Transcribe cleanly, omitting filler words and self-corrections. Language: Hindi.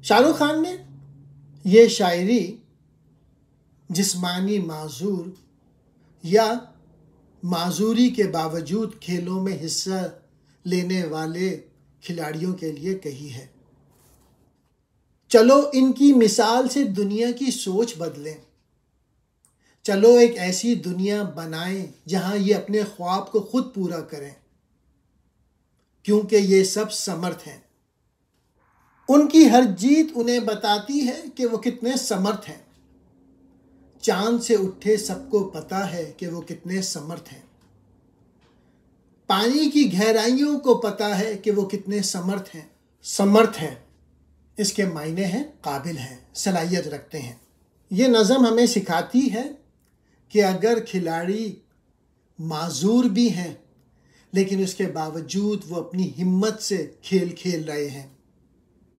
शाहरुख खान ने ये शायरी जिस्मानी माजूर या माजूरी के बावजूद खेलों में हिस्सा लेने वाले खिलाड़ियों के लिए कही है। चलो इनकी मिसाल से दुनिया की सोच बदलें। चलो एक ऐसी दुनिया बनाएं जहां ये अपने ख्वाब को खुद पूरा करें, क्योंकि ये सब समर्थ हैं। उनकी हर जीत उन्हें बताती है कि वो कितने समर्थ हैं। चांद से उठे सबको पता है कि वो कितने समर्थ हैं। पानी की गहराइयों को पता है कि वो कितने समर्थ हैं। समर्थ हैं इसके मायने हैं काबिल हैं, सलाहियत रखते हैं। ये नज़म हमें सिखाती है कि अगर खिलाड़ी माजूर भी हैं लेकिन उसके बावजूद वो अपनी हिम्मत से खेल खेल रहे हैं।